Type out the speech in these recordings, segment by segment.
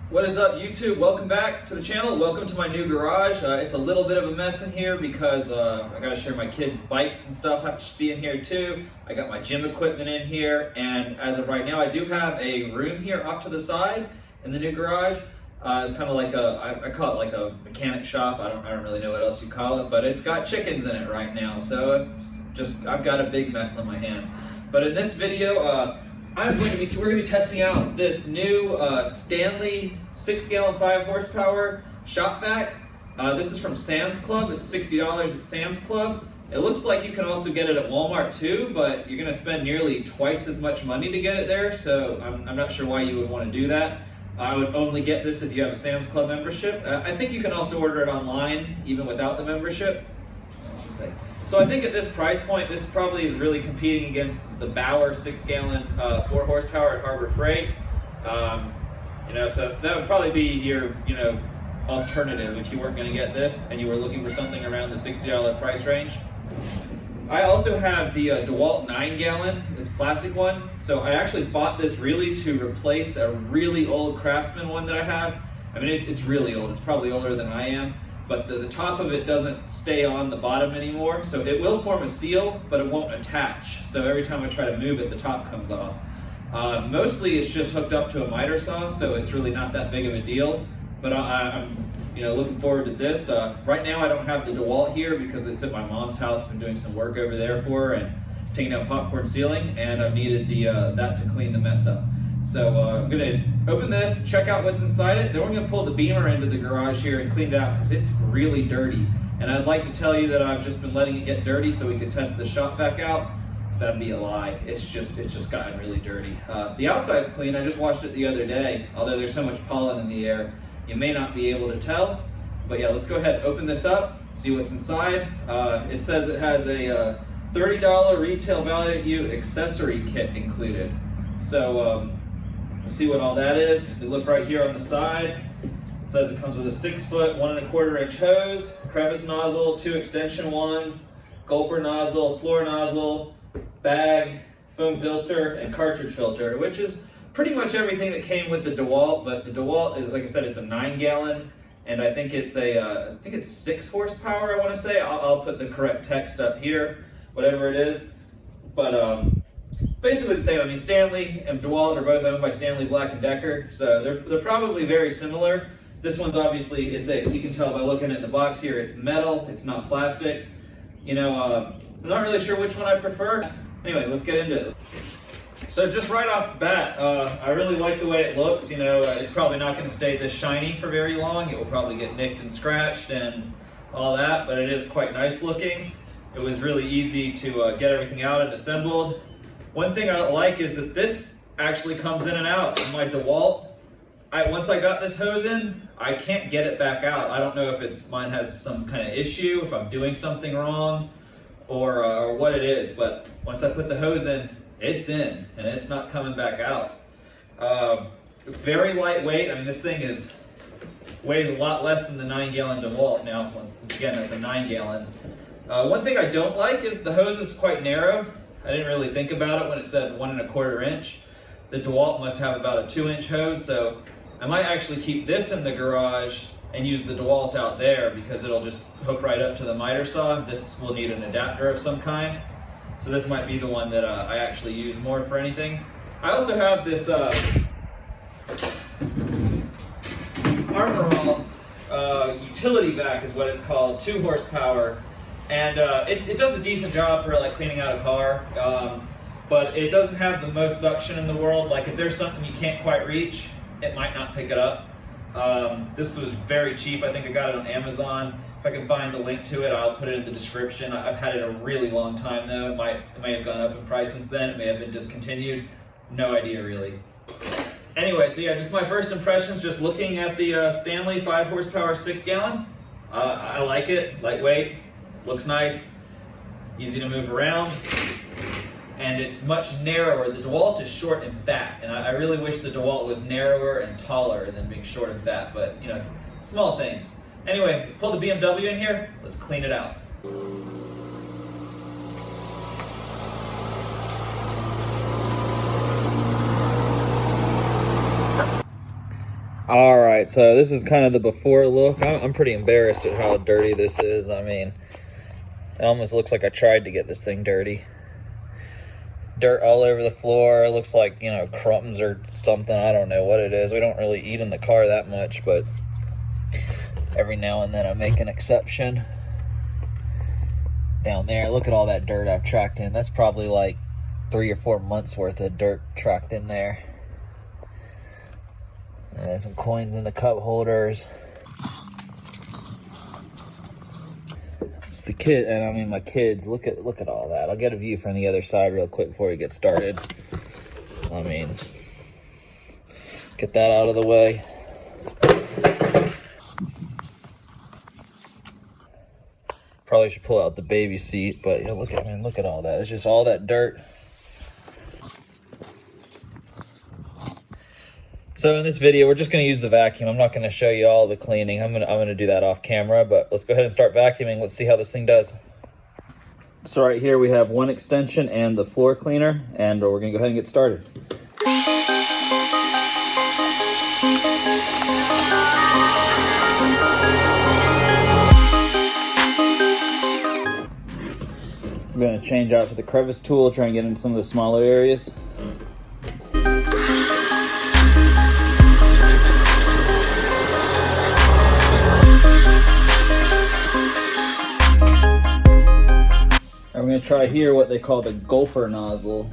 What is up, YouTube? Welcome back to the channel. Welcome to my new garage. It's a little bit of a mess in here because I gotta share my kids' bikes and stuff have to be in here too. I got my gym equipment in here, and as of right now, I do have a room here off to the side in the new garage. It's kind of like I call it like a mechanic shop. I don't really know what else you call it, but it's got chickens in it right now, so I've got a big mess on my hands. But in this video, we're going to be testing out this new Stanley 6-gallon 5 horsepower shop vac. This is from Sam's Club. It's $60 at Sam's Club. It looks like you can also get it at Walmart too, but you're going to spend nearly twice as much money to get it there, so I'm not sure why you would want to do that. I would only get this if you have a Sam's Club membership. I think you can also order it online even without the membership. So I think at this price point, this probably is really competing against the Bauer 6-gallon 4 horsepower at Harbor Freight. So that would probably be your alternative if you weren't going to get this and you were looking for something around the $60 price range. I also have the DeWalt 9-gallon, this plastic one. So I actually bought this really to replace a really old Craftsman one that I have. I mean, it's really old. It's probably older than I am. But the top of it doesn't stay on the bottom anymore. So it will form a seal, but it won't attach. So every time I try to move it, the top comes off. Mostly it's just hooked up to a miter saw, so it's really not that big of a deal. But I'm looking forward to this. Right now I don't have the DeWalt here because it's at my mom's house. I've been doing some work over there for her and taking out popcorn ceiling, and I've needed that to clean the mess up. So I'm gonna open this, check out what's inside it. Then we're gonna pull the Beamer into the garage here and clean it out because it's really dirty. And I'd like to tell you that I've just been letting it get dirty so we could test the shop vac out. That'd be a lie. It's just gotten really dirty. The outside's clean. I just washed it the other day. Although there's so much pollen in the air, you may not be able to tell. But yeah, let's go ahead and open this up, see what's inside. It says it has a $30 retail value accessory kit included. So we'll see what all that is. If you look right here on the side, it says it comes with a 6-foot, 1 1/4 inch hose, crevice nozzle, 2 extension wands, gulper nozzle, floor nozzle, bag, foam filter, and cartridge filter, which is pretty much everything that came with the DeWalt. But the DeWalt is, like I said, it's a 9-gallon, and I think it's 6 horsepower. I want to say. I'll put the correct text up here, whatever it is. But basically the same. I mean, Stanley and DeWalt are both owned by Stanley Black & Decker, so they're probably very similar. This one's obviously, you can tell by looking at the box here, it's metal, it's not plastic. I'm not really sure which one I prefer. Anyway, let's get into it. So just right off the bat, I really like the way it looks. It's probably not going to stay this shiny for very long. It will probably get nicked and scratched and all that, but it is quite nice looking. It was really easy to get everything out and assembled. One thing I like is that this actually comes in and out. In my DeWalt, once I got this hose in, I can't get it back out. I don't know if mine has some kind of issue, if I'm doing something wrong, or what it is. But once I put the hose in, it's in, and it's not coming back out. It's very lightweight. I mean, this thing weighs a lot less than the 9-gallon DeWalt. Now, once again, that's a 9-gallon. One thing I don't like is the hose is quite narrow. I didn't really think about it when it said 1 1/4 inch. The DeWalt must have about a 2-inch hose, so I might actually keep this in the garage and use the DeWalt out there because it'll just hook right up to the miter saw. This will need an adapter of some kind, so this might be the one that I actually use more for anything. I also have this Armor All utility vac is what it's called, 2 horsepower. And it does a decent job for like cleaning out a car, but it doesn't have the most suction in the world. Like if there's something you can't quite reach, it might not pick it up. This was very cheap. I think I got it on Amazon. If I can find the link to it, I'll put it in the description. I've had it a really long time though. It may have gone up in price since then. It may have been discontinued. No idea really. Anyway, so yeah, just my first impressions just looking at the Stanley 5 horsepower 6-gallon. I like it, lightweight. Looks nice, easy to move around, and it's much narrower. The DeWalt is short and fat, and I really wish the DeWalt was narrower and taller than being short and fat, but small things. Anyway, let's pull the BMW in here, let's clean it out. All right, so this is kind of the before look. I'm pretty embarrassed at how dirty this is. I mean, it almost looks like I tried to get this thing dirty. Dirt all over the floor. It looks like, you know, crumbs or something. I don't know what it is. We don't really eat in the car that much, but every now and then I make an exception. Down there, look at all that dirt I've tracked in. That's probably like 3 or 4 months worth of dirt tracked in there. And some coins in the cup holders. It's the kid, and I mean my kids. Look at all that. I'll get a view from the other side real quick before we get started. I mean, get that out of the way. Probably should pull out the baby seat, but you know, look at all that. It's just all that dirt. So in this video, we're just going to use the vacuum. I'm not going to show you all the cleaning. I'm going to do that off camera, but let's go ahead and start vacuuming. Let's see how this thing does. So right here we have one extension and the floor cleaner, and we're going to go ahead and get started. I'm going to change out to the crevice tool, try and get into some of the smaller areas. I'm going to try here what they call the gulper nozzle.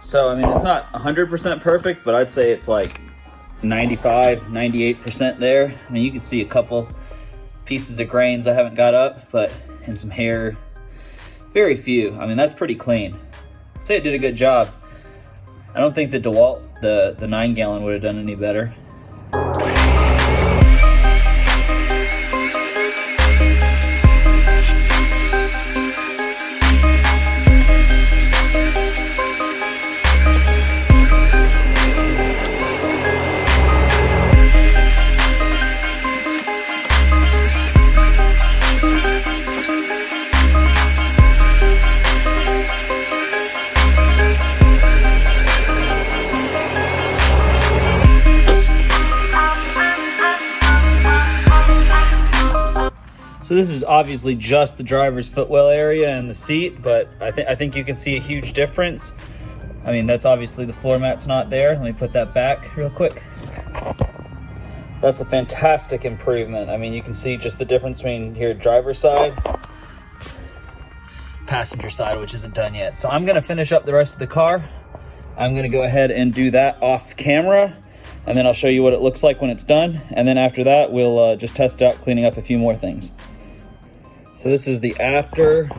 So, I mean, it's not 100% perfect, but I'd say it's like 95, 98% there. I mean, you can see a couple pieces of grains I haven't got up, but, and some hair, very few. I mean, that's pretty clean. I'd say it did a good job. I don't think the DeWalt, the 9-gallon would have done any better. So this is obviously just the driver's footwell area and the seat, but I think you can see a huge difference. I mean, that's obviously the floor mat's not there. Let me put that back real quick. That's a fantastic improvement. I mean, you can see just the difference between here driver's side, passenger side, which isn't done yet. So I'm gonna finish up the rest of the car. I'm gonna go ahead and do that off camera, and then I'll show you what it looks like when it's done. And then after that, we'll just test it out, cleaning up a few more things. So this is the after.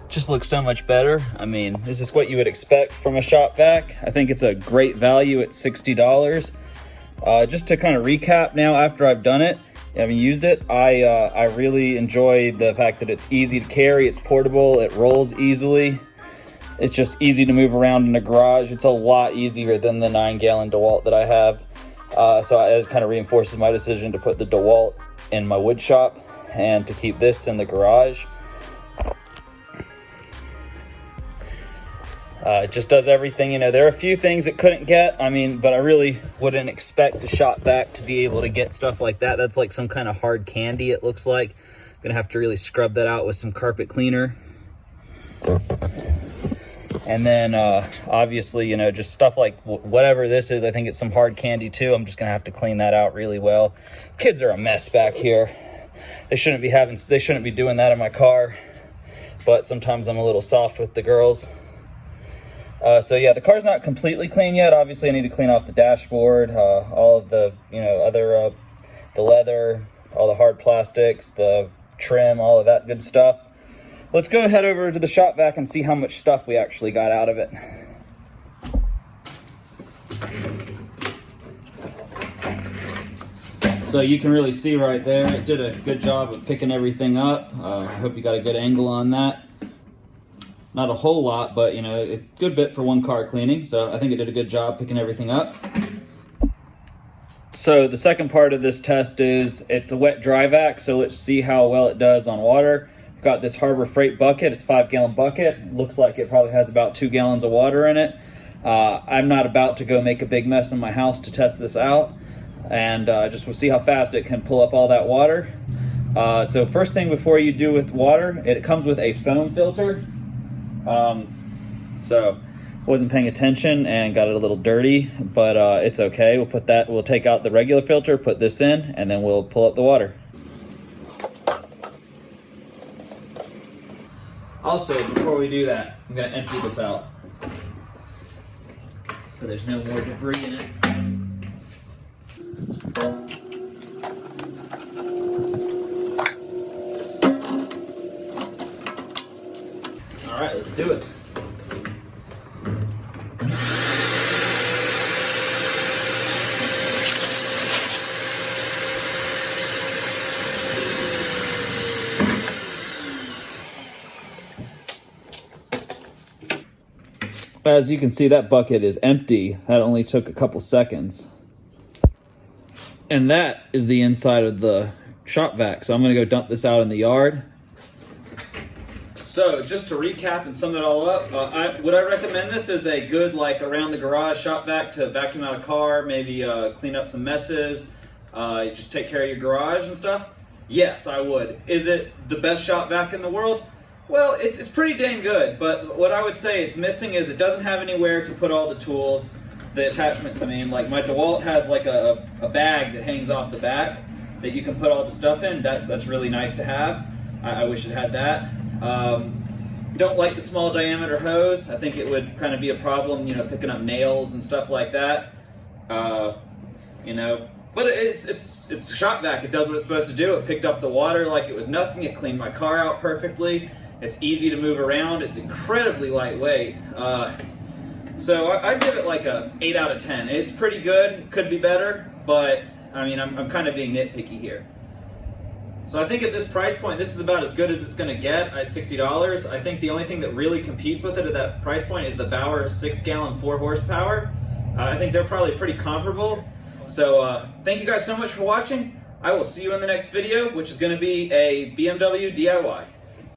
Just looks so much better. I mean, this is what you would expect from a shop vac. I think it's a great value at $60. Just to kind of recap now after I've done it, having used it, I really enjoy the fact that it's easy to carry, it's portable, it rolls easily. It's just easy to move around in the garage. It's a lot easier than the 9-gallon DeWalt that I have. So it kind of reinforces my decision to put the DeWalt in my wood shop and to keep this in the garage. It just does everything. You know, there are a few things it couldn't get. I mean, but I really wouldn't expect a shop vac to be able to get stuff like that. That's like some kind of hard candy, it looks like. I'm gonna have to really scrub that out with some carpet cleaner. And then obviously, you know, just stuff like whatever this is, I think it's some hard candy too. I'm just gonna have to clean that out really well. Kids are a mess back here. They shouldn't be doing that in my car, but sometimes I'm a little soft with the girls. So yeah, the car's not completely clean yet. Obviously I need to clean off the dashboard, all of the, you know, other, the leather, all the hard plastics, the trim, all of that good stuff. Let's go head over to the shop vac and see how much stuff we actually got out of it. So you can really see right there, it did a good job of picking everything up. I hope you got a good angle on that. Not a whole lot, but you know, a good bit for one car cleaning. So I think it did a good job picking everything up. So the second part of this test is, it's a wet dry vac. So let's see how well it does on water. I've got this Harbor Freight bucket. It's a 5-gallon bucket. Looks like it probably has about 2 gallons of water in it. I'm not about to go make a big mess in my house to test this out. And just we'll see how fast it can pull up all that water. So first thing before you do with water, it comes with a foam filter. So wasn't paying attention and got it a little dirty, but it's okay. We'll take out the regular filter, put this in, and then we'll pull up the water. Also, before we do that, I'm gonna empty this out so there's no more debris in it. All right, let's do it. As you can see, that bucket is empty. That only took a couple seconds. And that is the inside of the shop vac. So I'm gonna go dump this out in the yard. So just to recap and sum it all up, would I recommend this as a good, like, around the garage shop vac to vacuum out a car, maybe clean up some messes, just take care of your garage and stuff? Yes, I would. Is it the best shop vac in the world? Well, it's pretty dang good, but what I would say it's missing is it doesn't have anywhere to put all the tools, the attachments. I mean, like my DeWalt has like a bag that hangs off the back that you can put all the stuff in. That's really nice to have. I wish it had that. Don't like the small diameter hose. I think it would kind of be a problem, you know, picking up nails and stuff like that. You know, but it's a shop vac. It does what it's supposed to do. It picked up the water like it was nothing. It cleaned my car out perfectly. It's easy to move around. It's incredibly lightweight. So I'd give it like a 8 out of 10. It's pretty good. It could be better, but I mean, I'm kind of being nitpicky here. So I think at this price point, this is about as good as it's going to get at $60. I think the only thing that really competes with it at that price point is the Bauer 6-gallon 4 horsepower. I think they're probably pretty comparable. So thank you guys so much for watching. I will see you in the next video, which is going to be a BMW DIY.